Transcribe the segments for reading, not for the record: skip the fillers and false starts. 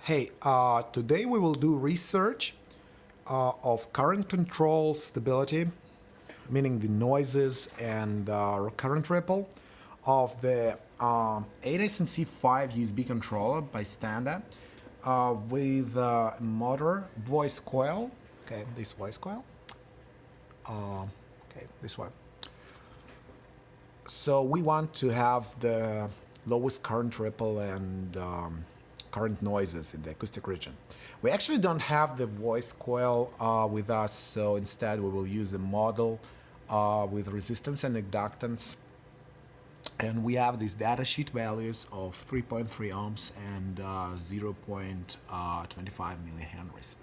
Hey, today we will do research of current control stability, meaning the noises and current ripple of the 8SMC5 USB controller by Standa with motor voice coil. Okay, this voice coil. Okay, this one. So we want to have the lowest current ripple and current noises in the acoustic region. We actually don't have the voice coil with us, so instead we will use a model with resistance and inductance. And we have these datasheet values of 3.3 ohms and 0.25 millihenries.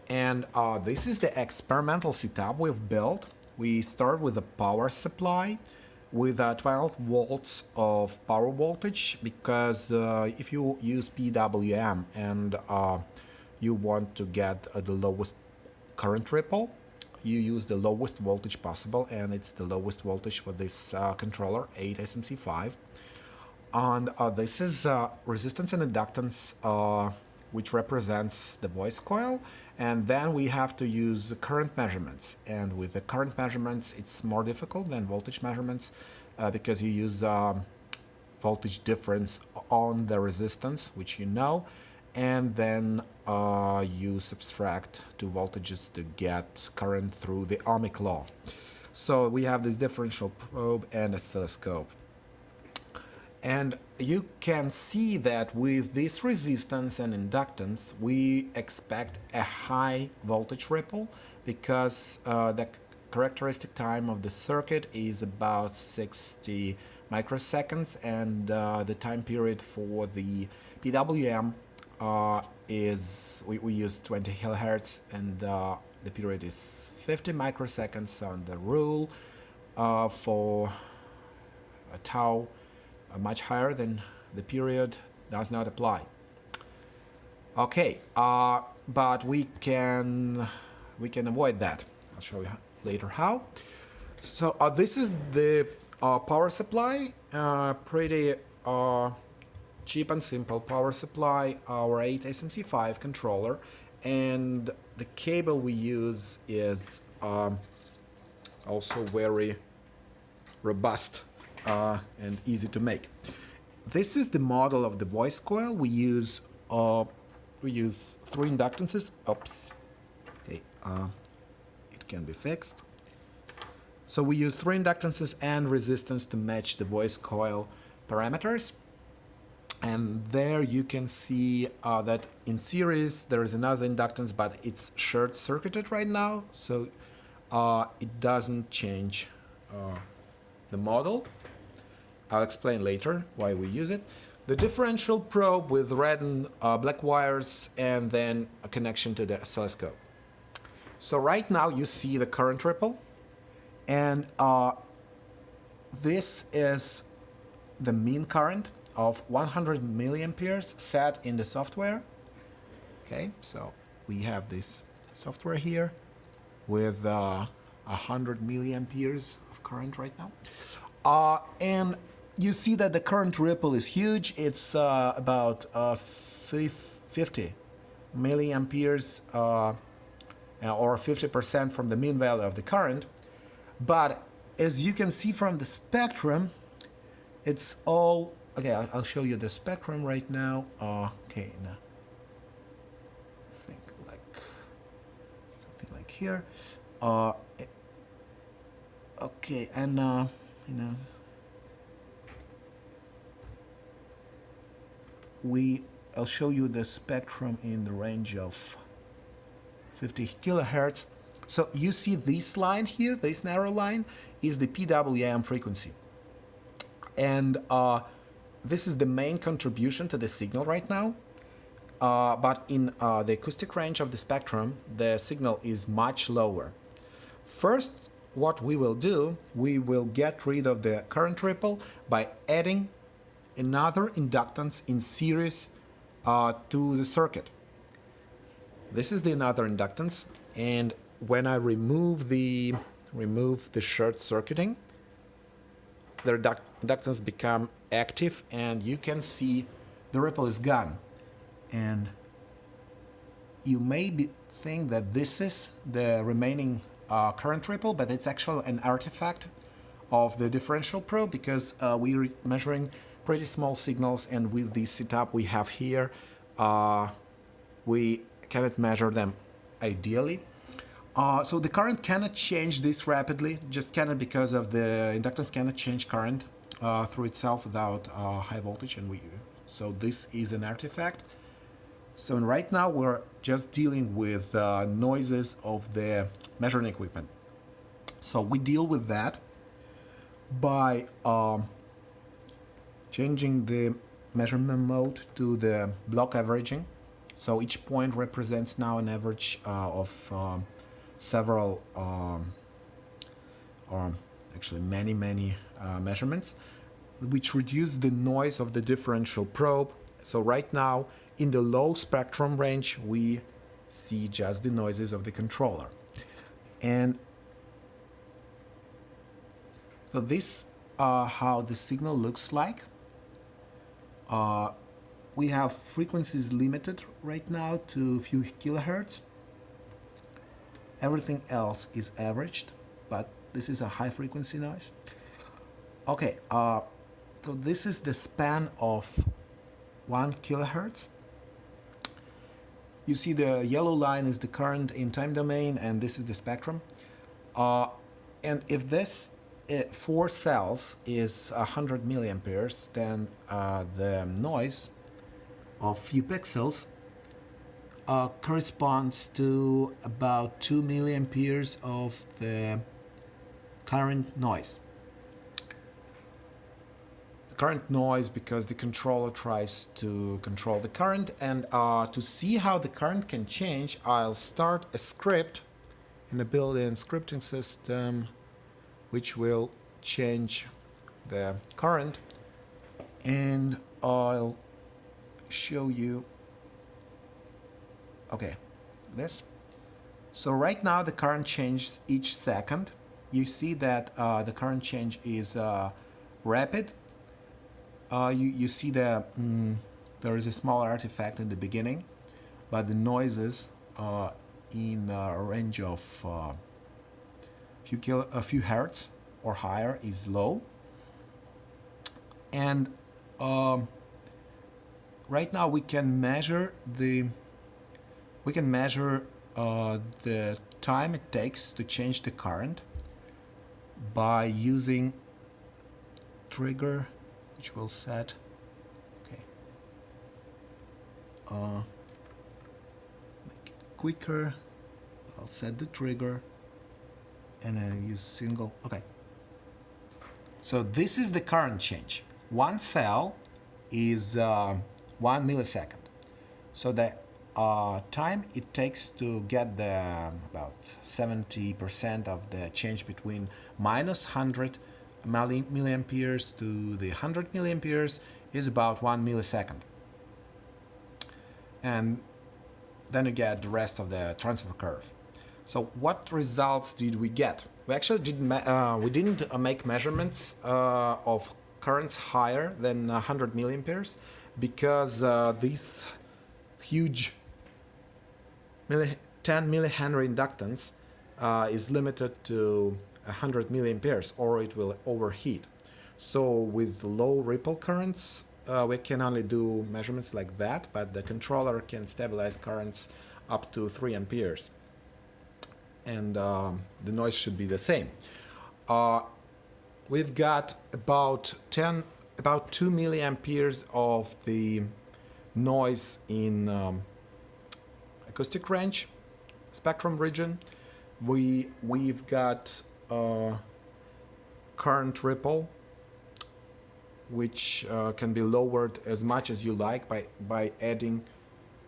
And this is the experimental setup we've built. We start with a power supply with 12 volts of power voltage because if you use PWM and you want to get the lowest current ripple, you use the lowest voltage possible, and it's the lowest voltage for this controller, 8SMC5. And this is resistance and inductance, which represents the voice coil, and then we have to use current measurements. And with the current measurements, it's more difficult than voltage measurements because you use voltage difference on the resistance, which you know, and then you subtract two voltages to get current through the ohmic law. So we have this differential probe and oscilloscope. And you can see that with this resistance and inductance, we expect a high voltage ripple because the characteristic time of the circuit is about 60 microseconds, and the time period for the PWM is, we use 20 kilohertz, and the period is 50 microseconds on the rule for a tau. Much higher than the period does not apply. Okay, but we can avoid that. I'll show you later how. So this is the power supply, pretty cheap and simple power supply, our 8SMC5 controller, and the cable we use is also very robust and easy to make. This is the model of the voice coil. We use three inductances. Oops. Okay, it can be fixed. So we use three inductances and resistance to match the voice coil parameters. And there you can see that in series there is another inductance, but it's short-circuited right now, so it doesn't change the model. I'll explain later why we use it. The differential probe with red and black wires, and then a connection to the oscilloscope. So right now you see the current ripple, and this is the mean current of 100 milliamperes set in the software. Okay, so we have this software here with 100 milliamperes of current right now. And you see that the current ripple is huge. It's about 50 milliamperes or 50% from the mean value of the current. But as you can see from the spectrum, it's all okay. I'll show you the spectrum right now. Okay, now think like something like here. Okay, and you know, I'll show you the spectrum in the range of 50 kilohertz. So you see this line here, this narrow line, is the PWM frequency. And this is the main contribution to the signal right now. But in the acoustic range of the spectrum, the signal is much lower. First, what we will do, we will get rid of the current ripple by adding another inductance in series to the circuit. This is the another inductance, and when I remove the short circuiting, the inductance become active, and you can see the ripple is gone. And you may think that this is the remaining current ripple, but it's actually an artifact of the differential probe, because we're measuring pretty small signals, and with the setup we have here, we cannot measure them ideally. So the current cannot change this rapidly, just cannot, because of the inductance cannot change current through itself without high voltage, and so this is an artifact. So right now we're just dealing with noises of the measuring equipment. So we deal with that by changing the measurement mode to the block averaging. So each point represents now an average of several, or actually many measurements, which reduce the noise of the differential probe. So right now, in the low spectrum range, we see just the noises of the controller. And so this how the signal looks like. We have frequencies limited right now to a few kilohertz. Everything else is averaged, but this is a high frequency noise. Okay, so this is the span of 1 kilohertz. You see the yellow line is the current in time domain, and this is the spectrum. And if this 4 cells is 100 milliamperes, then the noise of few pixels corresponds to about 2 milliamperes of the current noise. The current noise because the controller tries to control the current, and to see how the current can change, I'll start a script in the built-in scripting system which will change the current, and I'll show you this. So right now the current changes each second. You see that the current change is rapid. You see that there is a small artifact in the beginning, but the noises in a range of a few hertz or higher is low. And right now we can measure the time it takes to change the current by using trigger, which will set make it quicker. I'll set the trigger and I use single. So this is the current change. 1 cell is 1 millisecond. So the time it takes to get the about 70% of the change between minus 100 milliamperes to the 100 milliamperes is about 1 millisecond. And then you get the rest of the transfer curve. So what results did we get? We actually didn't make measurements of currents higher than 100 milliamperes, because this huge 10 millihenry inductance is limited to 100 milliamperes, or it will overheat. So with low ripple currents, we can only do measurements like that, but the controller can stabilize currents up to 3 amperes. And the noise should be the same. We've got about 2 milliamperes of the noise in acoustic range, spectrum region. We've got current ripple, which can be lowered as much as you like by adding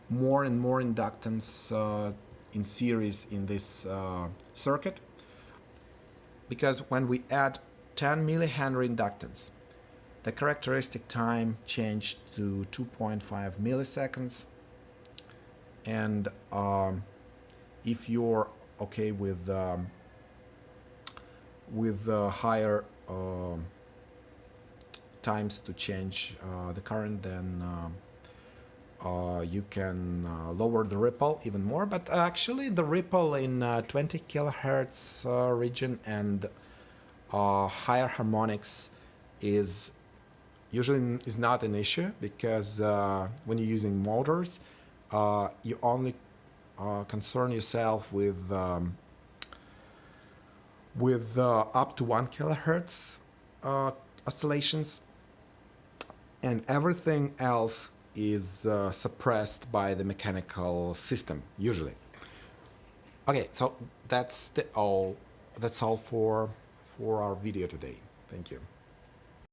more and more inductance in series in this circuit. Because when we add 10 millihenry inductance, the characteristic time changed to 2.5 milliseconds. And if you're okay with higher times to change the current, then you can lower the ripple even more, but actually the ripple in 20 kilohertz region and higher harmonics is usually is not an issue, because when you're using motors, you only concern yourself with up to 1 kilohertz oscillations, and everything else is suppressed by the mechanical system usually. Okay, so that's all for our video today. Thank you.